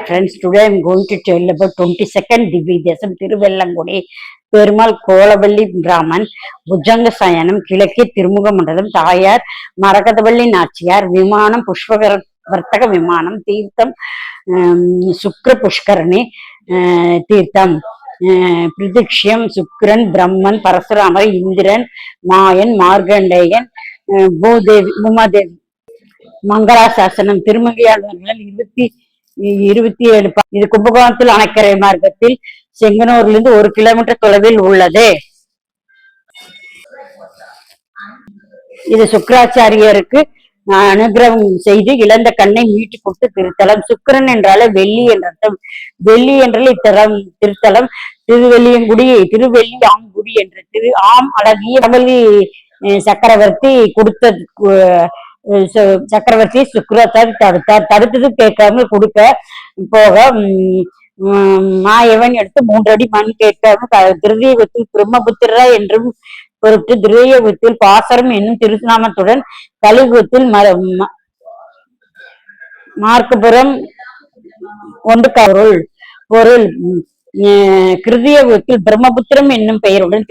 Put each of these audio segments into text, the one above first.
friends, today I'm going to tell about 22nd Dividesam Thiruvellangudy Perumal Kolavalli Brahman Bujanga Sayanam Kilaki Tirumuga Mandadam Tayar Marakathavalli Nachiyar Vimanam Pushpavartaka Vimanam Tirtham Sukra Pushkarani Tirtham Pradiksham Sukran Brahman Parasuramar Indiran Mayan Margandayan Umadevi Mangala Sasanam Tirumangiyalvargal 27 இது கும்பகோணத்தில் அணைக்கரை மார்க்கத்தில் செங்கனூரிலிருந்து 1 kilometre தொலைவில் உள்ளது. இது சுக்கராச்சாரியருக்கு அனுகிரகம் செய்து இழந்த கண்ணை மீட்டு கொடுத்து திருத்தலம். சுக்கிரன் என்றாலே வெள்ளி என்ற அர்த்தம். வெள்ளி என்றால் இத்தலம் திருத்தலம். திருவெள்ளியங்குடி திருவெள்ளி ஆம்குடி என்ற திரு ஆம் அழகிய கமலி சக்கரவர்த்தி கொடுத்த சக்கரவர்த்தி சுக்கிரத்தார் தடுத்தார். தடுத்தது கேட்காம கொடுக்க போக மாயவன் எடுத்து 3 அடி மண் கேட்காம திருதீபத்தில் பிரம்மபுத்திரா என்றும் பொருட்டு திரேயபத்தில் பாசரம் என்னும் திருநாமத்துடன் கலியுகத்தில் மார்க்கபுரம் ஒன்று பொருள் கிருதியுகத்தில் பிரம்மபுத்திரம் என்னும் பெயருடன்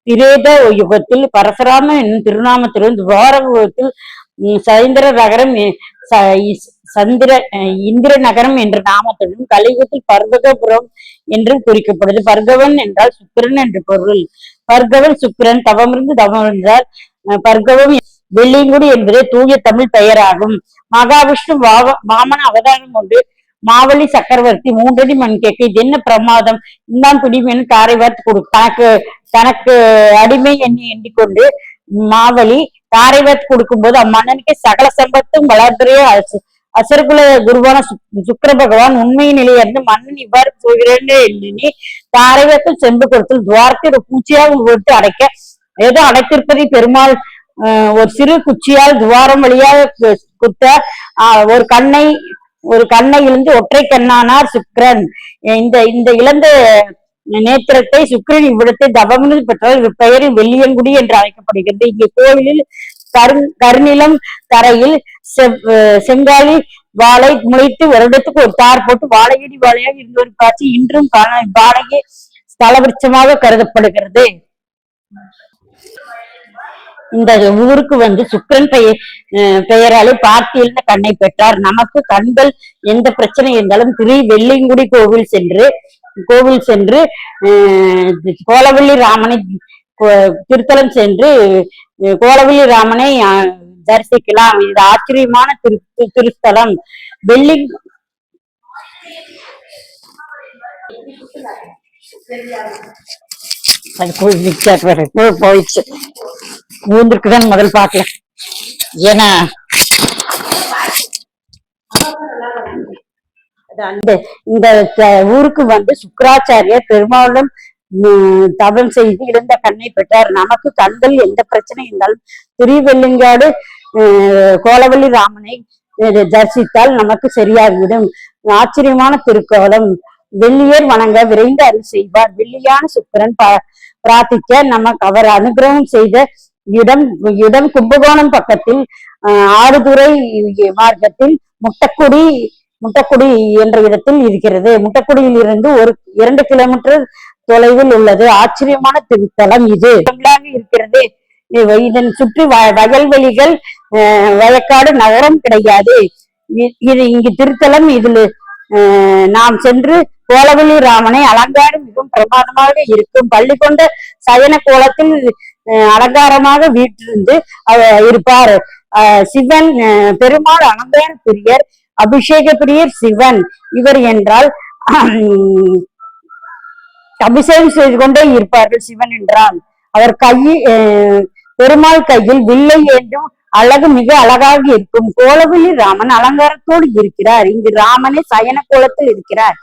திரேத யுகத்தில் பரசுராம என்னும் திருநாமத்துடன் துவாரகுகத்தில் சந்திர நகரம் இந்திர நகரம் என்ற நாமத்துடன் கலியுகத்தில் பர்கவபுரம் என்றும் குறிக்கப்படுது. பர்கவன் என்றால் சுக்கிரன் என்று பொருள். பர்கவன் சுக்கிரன் தவமிருந்து தவமிருந்தால் பர்கவம் வெள்ளியங்குடி என்பதே தூய தமிழ் பெயராகும். மகாவிஷ்ணு வாமன அவதாரம் கொண்டு மாவலி சக்கரவர்த்தி 3 அடி மண் கேட்க இது என்ன பிரமாதம் இந்தான் பிடிமென்னு தாரை வார்த்து தனக்கு அடிமை எண்ணிக்கொண்டு மாவலி தாரை வார்த்து கொடுக்கும் போது அம்மன்னனுக்கு சகல சம்பத்தும் வளர்த்துறைய அசுரகுல குருவான சுக்கிர பகவான் உண்மையின் நிலையிலிருந்து மன்னன் இவ்வாறு போகிறேன் எண்ணி தாரை வார்த்து செம்பு கொடுத்து துவாரத்தை ஒரு பூச்சியாக கொடுத்து அடைக்க ஏதோ அடைத்திருப்பதை பெருமாள் ஒரு சிறு குச்சியால் துவாரம் வழியாக குத்த ஒரு கண்ணை இழந்து ஒற்றை கண்ணானார் சுக்கிரன். இந்த இழந்த நேத்திரத்தை சுக்கிரன் இவ்விடத்தை தவமிருந்து பெற்றால் பெயரில் வெள்ளியங்குடி என்று அழைக்கப்படுகிறது. இங்கே கோவிலில் கருநிலம் தரையில் செங்காலி வாழை முளைத்து வருடத்துக்கு ஒரு தார் போட்டு வாழையடி வாழையாக இருந்த ஒரு காட்சி இன்றும் வாழையே ஸ்தலவிருட்சமாக கருதப்படுகிறது. இந்த ஊருக்கு சுக்கிரன் பெயராலே பார்த்து எழுந்த கண்ணை பெற்றார். நமக்கு கண்கள் எந்த பிரச்சனை இருந்தாலும் வெள்ளியங்குடி கோவில் சென்று கோலவள்ளி ராமனை திருத்தலம் சென்று கோலவள்ளி ராமனை தரிசிக்கலாம். இது ஆச்சரியமான திருஸ்தலம். போயிடுச்சு ஊந்திருக்குதான் முதல் பாக்கல. ஏன்னா இந்த ஊருக்கு சுக்கராச்சாரியர் பெருமாளும் தவம் செய்து இழந்த கண்ணை பெற்றார். நமக்கு கண்கள் எந்த பிரச்சனை இருந்தாலும் திருவெள்ளிங்காடு கோலவள்ளி ராமனை தரிசித்தால் நமக்கு சரியாகிவிடும். ஆச்சரியமான திருக்கோலம். வெள்ளியர் வணங்க விரைந்து அருள் செய்வார். வெள்ளியான சுக்கிரன் பிரார்த்திக்க நமக்கு அவர் அனுகிரகம் செய்த இடம் கும்பகோணம் பக்கத்தில் ஆடுதுறை மார்க்கத்தில் முட்டக்குடி என்ற இடத்தில் இருக்கிறது. முட்டக்குடியில் இருந்து 2 கிலோமீட்டர் தொலைவில் உள்ளது. ஆச்சரியமான திருத்தலம் இது இருக்கிறது. இதன் சுற்றி வயல்வெளிகள் வயக்காடு நகரம் கிடையாது. இங்கு திருத்தலம். இதில் நாம் சென்று கோலவள்ளி ராமனை அலங்காரம் மிகவும் பிரமாதமாக இருக்கும். பள்ளி கொண்ட சயன கோலத்தில் அலங்காரமாக வீட்டிலிருந்து இருப்பார். சிவன் பெருமாள் அலங்கார பிரியர், அபிஷேக பிரியர் சிவன். இவர் என்றால் அபிஷேகம் செய்து கொண்டே இருப்பார்கள். சிவன் என்றால் அவர் பெருமாள் கையில் வில்லை ஏந்தும் அழகு மிக அழகாக இருக்கும். கோலவள்ளி ராமன் அலங்காரத்தோடு இருக்கிறார். இங்கு ராமனே சயன கோலத்தில் இருக்கிறார்.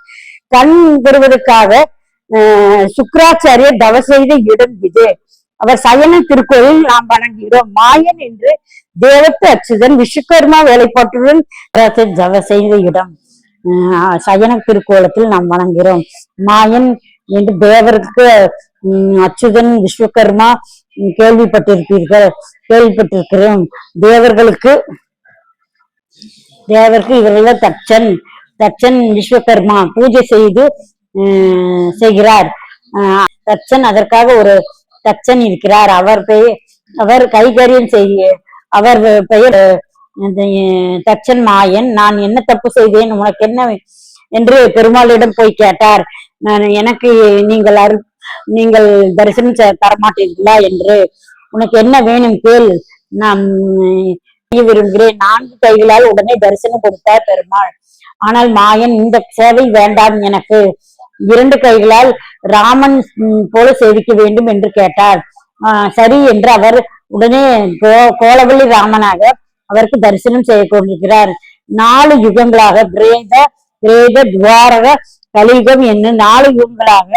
கண் பெறுவதற்காக சுக்கராச்சாரியர் தவ செய்த இடம் இது. அவர் சயன திருக்கோயில் நாம் வணங்குகிறோம். மாயன் என்று தேவத்து அச்சுதன் விஸ்வகர்மா வேலைப்பாட்டுடன் தவ செய்த இடம் சயன திருக்கோலத்தில் நாம் வணங்குகிறோம். மாயன் என்று தேவருக்கு அச்சுதன் விஸ்வகர்மா கேள்விப்பட்டிருக்கிறோம். தேவருக்கு இவர்கள் தட்சன் தச்சன் விஸ்வகர்மா பூஜை செய்கிறார். தச்சன் அதற்காக ஒரு தச்சன் இருக்கிறார். அவர் கைகரியம் செய்ய அவர் பெயர் தச்சன் மாயன். நான் என்ன தப்பு செய்தேன், உனக்கு என்ன என்று பெருமாளிடம் போய் கேட்டார். எனக்கு நீங்கள் தரிசனம் தரமாட்டீர்களா என்று, உனக்கு என்ன வேணும் கேள், நான் விரும்புகிறேன். 4 கைகளால் உடனே தரிசனம் கொடுத்தார் பெருமாள். ஆனால் மாயன், இந்த சேவை வேண்டாம், எனக்கு 2 கைகளால் ராமன் போல சேவிக்க வேண்டும் என்று கேட்டார். சரி என்று அவர் உடனே கோலவள்ளி ராமனாக அவருக்கு தரிசனம் செய்ய கொண்டிருக்கிறார். 4 யுகங்களாக பிரேத துவாரக கலியுகம் என்று 4 யுகங்களாக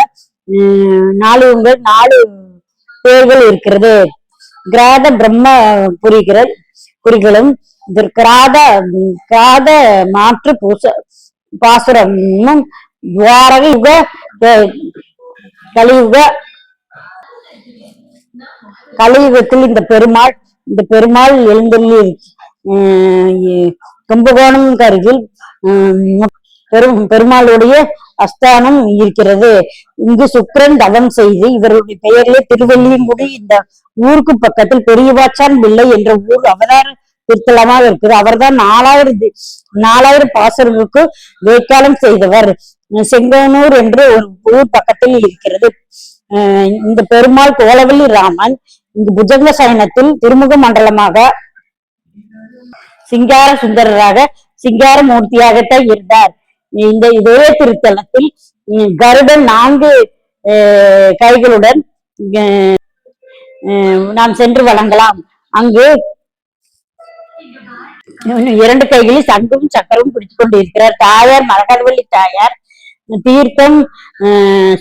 4 பேர்கள் இருக்கிறது. கிராத பிரம்ம குறிகளும் கிராத மாற்று பாசுரமும் துவாரக யுக கலியுகத்தில் இந்த பெருமாள் எழுந்தள்ளி கும்பகோணம் அருகில் பெருமாளுடைய அஸ்தானம் இருக்கிறது. இங்கு சுக்கிரன் தவம் செய்து இவருடைய பெயரிலே திருவெள்ளியங்குடி இந்த ஊருக்கு பக்கத்தில் பெரியவாச்சான் பிள்ளை என்ற ஊர் அவதார திருத்தலமாக இருக்கிறது. அவர்தான் 4000 பாசர்களுக்கு வேட்காலம் செய்தவர். செங்கனூர் என்று ஒரு ஊர் பக்கத்தில் இருக்கிறது. இந்த பெருமாள் கோலவள்ளி ராமன் இங்கு புஜங்க சயனத்தில் திருமுக மண்டலமாக சிங்கார சுந்தரராக சிங்கார மூர்த்தியாகத்தான் இருந்தார். இதே திருத்தலத்தில் கருடன் 4 கைகளுடன் நாம் சென்று வணங்கலாம். அங்கு 2 கைகளில் சங்கும் சக்கரமும் பிடித்துக் கொண்டு இருக்கிறார். தாயார் மரகதவள்ளி தாயார். தீர்த்தம்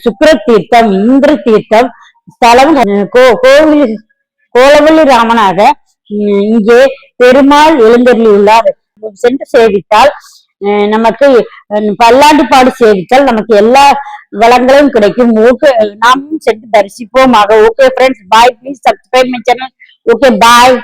சுக்கிர தீர்த்தம், இந்திர தீர்த்தம். ஸ்தலம் கோலவள்ளி ராமனாக இங்கே பெருமாள் எழுந்தருளியுள்ளார். சென்று சேவித்தால் நமக்கு பல்லாண்டுபாடு சேவித்தால் நமக்கு எல்லா வளங்களும் கிடைக்கும். நாம் சென்று தரிசிப்போம். Okay friends, bye. Please subscribe my channel. Okay, bye.